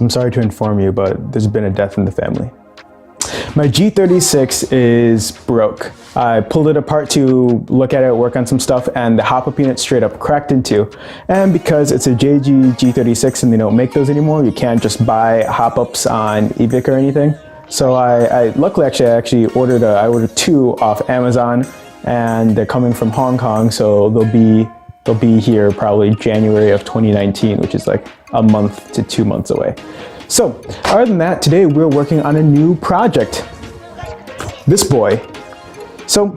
I'm sorry to inform you, but there's been a death in the family. My G36 is broke. I pulled it apart to look at it, work on some stuff, and the hop-up unit straight up cracked in two. And because it's a JG G36 and they don't make those anymore, you can't just buy hop-ups on eBay or anything. So I luckily I ordered two off Amazon, and they're coming from Hong Kong, so they'll be here probably January of 2019, which is like a month to 2 months away. So, other than that, today we're working on a new project. This boy. So,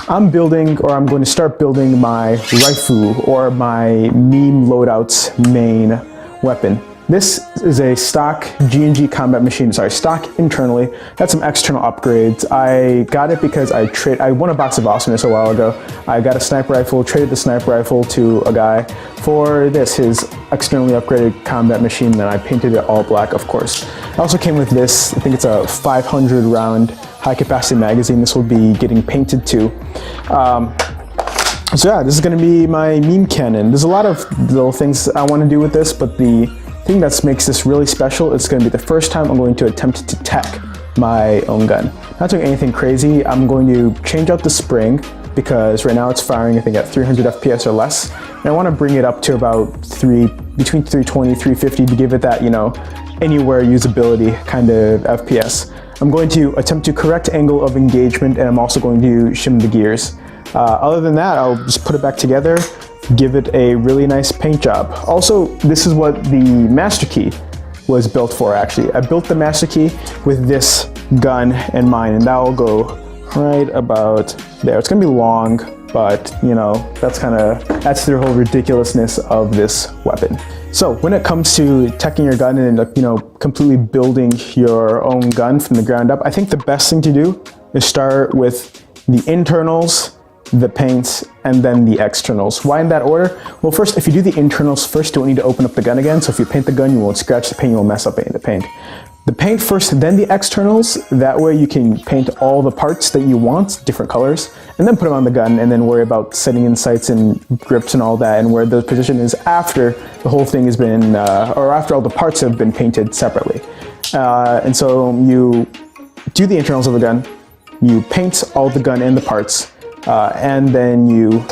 I'm going to start building my РЛИФУ, or my meme loadout's main weapon. This is a stock G&G combat machine, stock internally. Had some external upgrades. I got it because I won a box of awesomeness a while ago. I got a sniper rifle, traded the sniper rifle to a guy for his externally upgraded combat machine, then I painted it all black, of course. It also came with this, I think it's a 500 round high capacity magazine. This will be getting painted too. So yeah, this is gonna be my meme cannon. There's a lot of little things I wanna do with this, but the thing that makes this really special, it's going to be the first time I'm going to attempt to tech my own gun. Not doing anything crazy. I'm going to change out the spring because right now it's firing I think at 300 FPS or less. And I want to bring it up to about between 320, 350 to give it that, anywhere usability kind of FPS. I'm going to attempt to correct angle of engagement, and I'm also going to shim the gears. Other than that, I'll just put it back together, give it a really nice paint job. Also, this is what the master key was built for, actually. I built the master key with this gun in mind, and that will go right about there. It's gonna be long, but that's the whole ridiculousness of this weapon. So when it comes to teching your gun and completely building your own gun from the ground up, I think the best thing to do is start with the internals, the paints, and then the externals. Why in that order? Well, first, if you do the internals first, you don't need to open up the gun again. So if you paint the gun, you won't scratch the paint, you won't mess up any of the paint. The paint first, then the externals. That way you can paint all the parts that you want, different colors, and then put them on the gun, and then worry about setting in sights and grips and all that, and where the position is after the whole thing has been, or after all the parts have been painted separately. And so you do the internals of the gun, you paint all the gun and the parts, and then you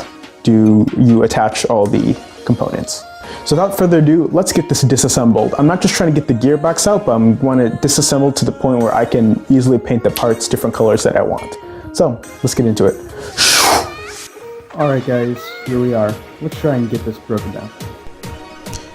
attach all the components. So without further ado, let's get this disassembled. I'm not just trying to get the gearbox out, but I want it disassembled to the point where I can easily paint the parts different colors that I want. So let's get into it. Alright guys, here we are. Let's try and get this broken down.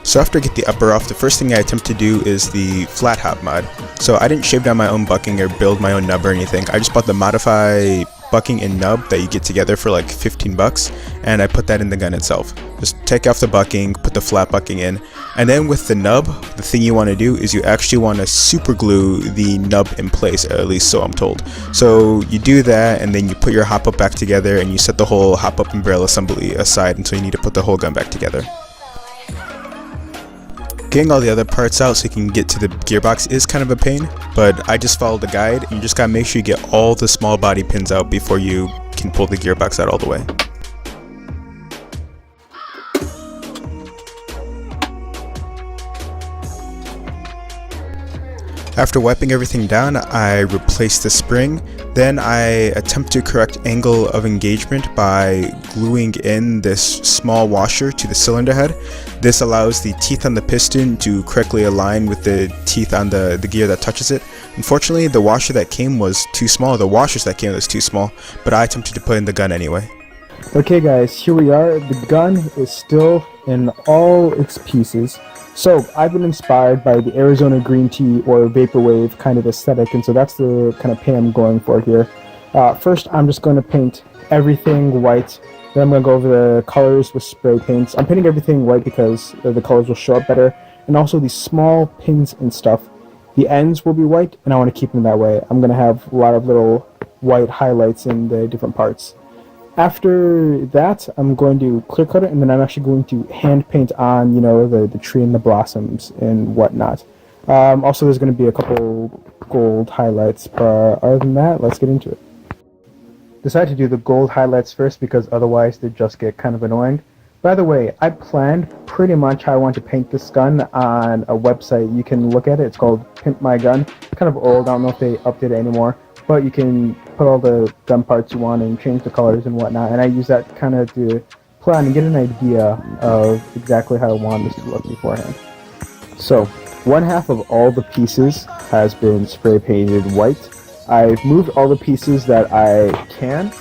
So after I get the upper off, the first thing I attempt to do is the flat hop mod. So I didn't shave down my own bucking or build my own nub or anything. I just bought the modify bucking and nub that you get together for like 15 bucks, and I put that in the gun itself. Just take off the bucking, put the flat bucking in, and then with the nub, the thing you want to do is you actually want to super glue the nub in place, at least so I'm told. So you do that, and then you put your hop up back together, and you set the whole hop up and barrel assembly aside until you need to put the whole gun back together. Getting all the other parts out so you can get to the gearbox is kind of a pain, but I just followed the guide, and you just gotta make sure you get all the small body pins out before you can pull the gearbox out all the way. After wiping everything down, I replace the spring. Then I attempt to correct angle of engagement by gluing in this small washer to the cylinder head. This allows the teeth on the piston to correctly align with the teeth on the gear that touches it. Unfortunately, the washer that came was too small. The washers that came was too small, but I attempted to put in the gun anyway. Okay guys, here we are. The gun is still in all its pieces. So I've been inspired by the Arizona green tea or vaporwave kind of aesthetic, and so that's the kind of paint I'm going for here. First, I'm just going to paint everything white. Then I'm going to go over the colors with spray paints. I'm painting everything white because the colors will show up better, and also these small pins and stuff. The ends will be white, and I want to keep them that way. I'm going to have a lot of little white highlights in the different parts. After that, I'm going to clear cut it, and then I'm actually going to hand paint on, the tree and the blossoms and whatnot. Also, there's going to be a couple gold highlights, but other than that, let's get into it. Decided to do the gold highlights first because otherwise they just get kind of annoying. By the way, I planned pretty much how I want to paint this gun on a website. You can look at it. It's called Pimp My Gun. It's kind of old. I don't know if they update it anymore. But you can put all the gun parts you want and change the colors and whatnot. And I use that kind of to plan and get an idea of exactly how I want this to look beforehand. So, one half of all the pieces has been spray painted white. I've moved all the pieces that I can.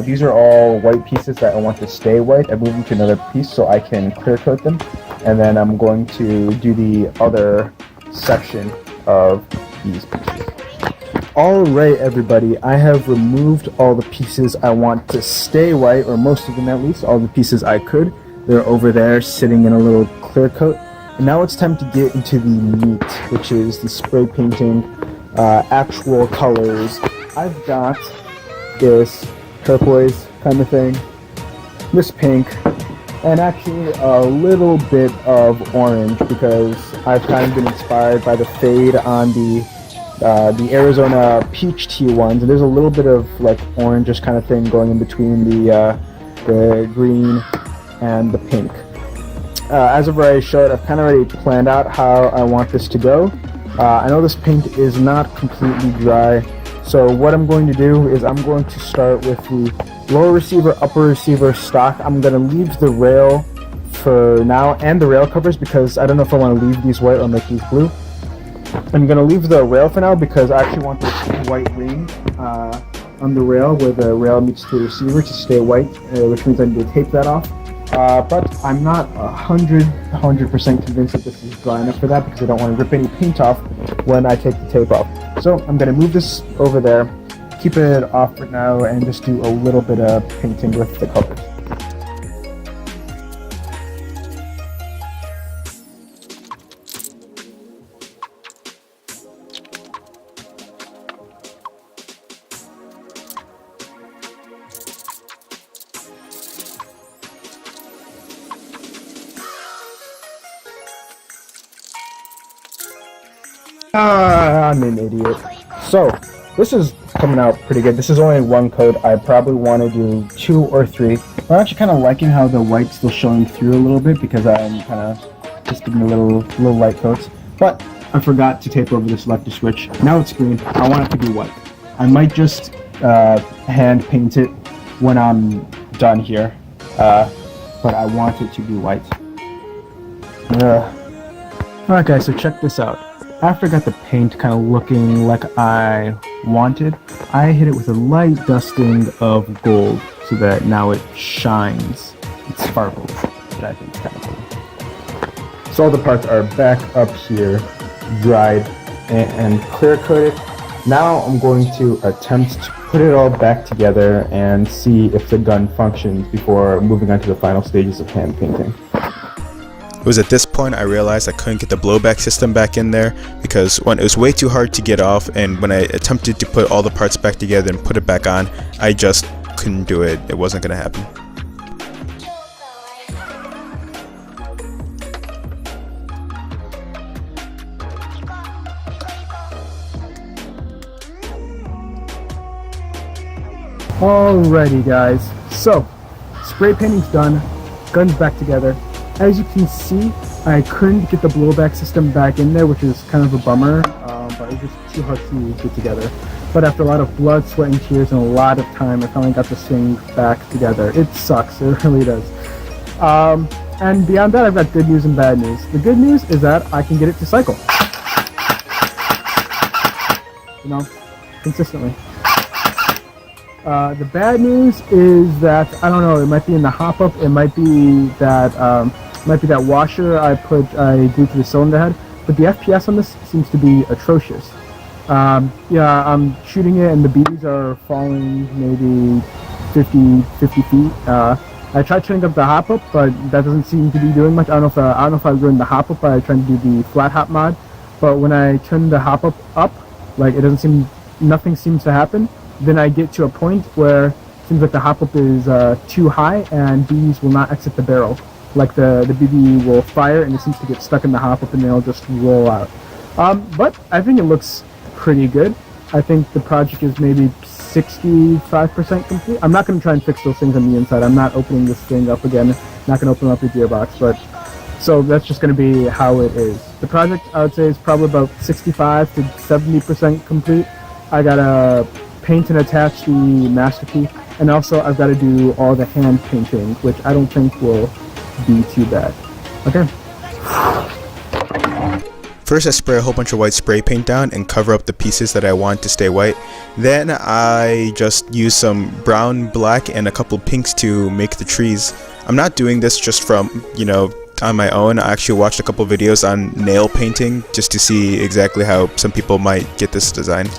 These are all white pieces that I want to stay white. I moved them to another piece so I can clear coat them. And then I'm going to do the other section of these pieces. Alright everybody, I have removed all the pieces I want to stay white, or most of them at least, all the pieces I could. They're over there sitting in a little clear coat. And now it's time to get into the meat, which is the spray painting, actual colors. I've got this turquoise kind of thing, this pink, and actually a little bit of orange because I've kind of been inspired by the fade on the Arizona peach tea ones, and there's a little bit of like orange kind of thing going in between the green and the pink. As I've already showed, I've kind of already planned out how I want this to go. I know this paint is not completely dry, so what I'm going to do is I'm going to start with the lower receiver, upper receiver stock. I'm going to leave the rail for now and the rail covers because I don't know if I want to leave these white or make these blue. I'm going to leave the rail for now because I actually want this white ring on the rail where the rail meets the receiver to stay white, which means I need to tape that off. But I'm not 100% convinced that this is dry enough for that because I don't want to rip any paint off when I take the tape off. So I'm going to move this over there, keep it off for now, and just do a little bit of painting with the colors. I'm an idiot. So, this is coming out pretty good. This is only one coat. I probably want to do 2 or 3. I'm actually kind of liking how the white's still showing through a little bit because I'm kind of just giving a little light coats. But I forgot to tape over the selector switch. Now it's green. I want it to be white. I might just hand paint it when I'm done here. But I want it to be white. Alright guys, so check this out. After I got the paint kind of looking like I wanted, I hit it with a light dusting of gold so that now it shines. It sparkles, which I think is kind of cool. So all the parts are back up here, dried and clear coated. Now I'm going to attempt to put it all back together and see if the gun functions before moving on to the final stages of hand painting. It was at this point I realized I couldn't get the blowback system back in there because one, it was way too hard to get off, and when I attempted to put all the parts back together and put it back on, I just couldn't do it. It wasn't going to happen. Alrighty guys, so spray painting's done, gun's back together. As you can see, I couldn't get the blowback system back in there, which is kind of a bummer, but it was just too hard to get together. But after a lot of blood, sweat, and tears, and a lot of time, I finally got this thing back together. It sucks, it really does. And beyond that, I've got good news and bad news. The good news is that I can get it to cycle. You know, consistently. The bad news is that, I don't know, it might be in the hop-up, it might be that washer I glued to the cylinder head, but the FPS on this seems to be atrocious. Yeah, I'm shooting it and the bees are falling maybe 50 feet. I tried turning up the hop-up, but that doesn't seem to be doing much. I don't know if I ruined the hop-up by trying to do the flat hop mod, but when I turn the hop-up up, like nothing seems to happen. Then I get to a point where it seems like the hop-up is too high and bees will not exit the barrel. Like the BB will fire and it seems to get stuck in the hop-up and they'll just roll out. But I think it looks pretty good. I think the project is maybe 65% complete. I'm not going to try and fix those things on the inside. I'm not opening this thing up again. Not going to open up the gearbox, but so that's just going to be how it is. The project, I would say, is probably about 65 to 70% complete. I got to paint and attach the master key, and also I've got to do all the hand painting, which I don't think will be too bad. Okay. First, I spray a whole bunch of white spray paint down and cover up the pieces that I want to stay white. Then I just use some brown, black, and a couple pinks to make the trees. I'm not doing this just from, on my own. I actually watched a couple videos on nail painting just to see exactly how some people might get this design.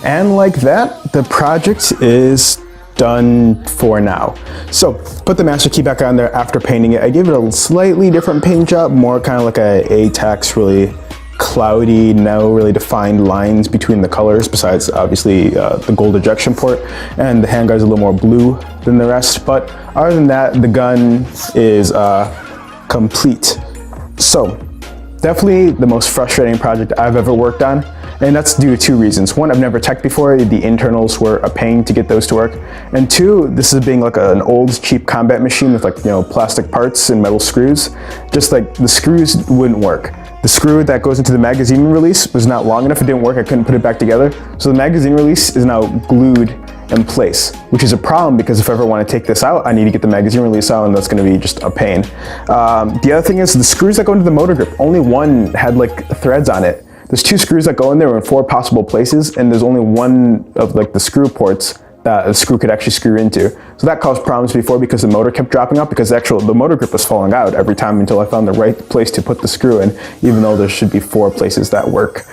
And like that, the project is done for now. So put the master key back on there after painting it. I gave it a slightly different paint job, more kind of like a ATEX, really cloudy, no really defined lines between the colors, besides obviously the gold ejection port, and the handguard's a little more blue than the rest. But other than that, the gun is complete. So definitely the most frustrating project I've ever worked on. And that's due to two reasons. One, I've never teched before. The internals were a pain to get those to work. And two, this is being like an old cheap combat machine with plastic parts and metal screws. Just like the screws wouldn't work. The screw that goes into the magazine release was not long enough. It didn't work. I couldn't put it back together. So the magazine release is now glued in place, which is a problem because if I ever want to take this out, I need to get the magazine release out, and that's going to be just a pain. The other thing is the screws that go into the motor grip, only one had like threads on it. There's two screws that go in there in 4 possible places, and there's only one of like the screw ports that a screw could actually screw into. So that caused problems before because the motor kept dropping out because the motor grip was falling out every time until I found the right place to put the screw in, even though there should be 4 places that work.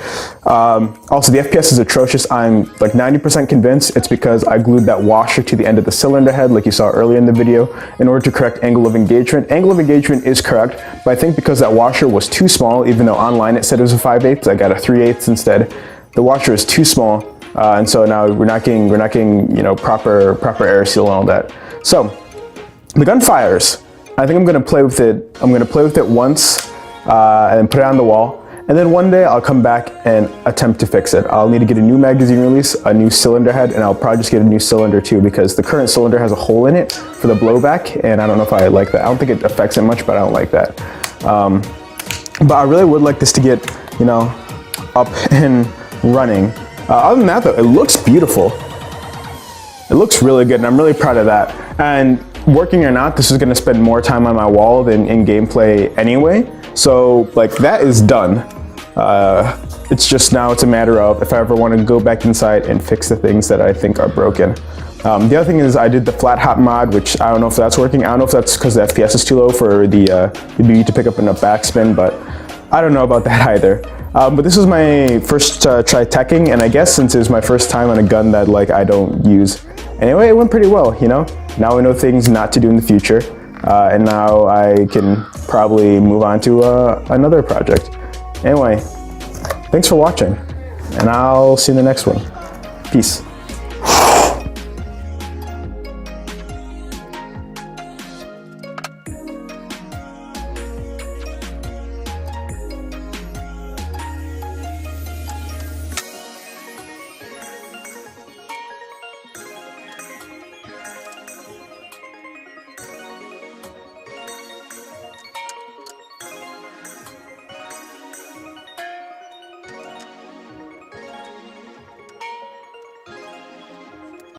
Also, the FPS is atrocious. I'm like 90% convinced it's because I glued that washer to the end of the cylinder head, like you saw earlier in the video, in order to correct angle of engagement. Angle of engagement is correct, but I think because that washer was too small, even though online it said it was a 5/8, I got a 3/8 instead. The washer is too small. And so now we're not getting proper air seal and all that. So the gun fires. I think I'm gonna play with it. I'm gonna play with it once and put it on the wall. And then one day I'll come back and attempt to fix it. I'll need to get a new magazine release, a new cylinder head, and I'll probably just get a new cylinder too because the current cylinder has a hole in it for the blowback, and I don't know if I like that. I don't think it affects it much, but I don't like that. But I really would like this to get, up and running. Other than that though, it looks beautiful. It looks really good and I'm really proud of that. And working or not, this is gonna spend more time on my wall than in gameplay anyway. So like that is done. It's just now it's a matter of if I ever wanna go back inside and fix the things that I think are broken. The other thing is I did the flat hop mod, which I don't know if that's working. I don't know if that's because the FPS is too low for the ability to pick up in a backspin, but I don't know about that either. But this was my first try teching, and I guess since it was my first time on a gun that I don't use anyway, it went pretty well, Now I know things not to do in the future, and now I can probably move on to another project. Anyway, thanks for watching, and I'll see you in the next one. Peace.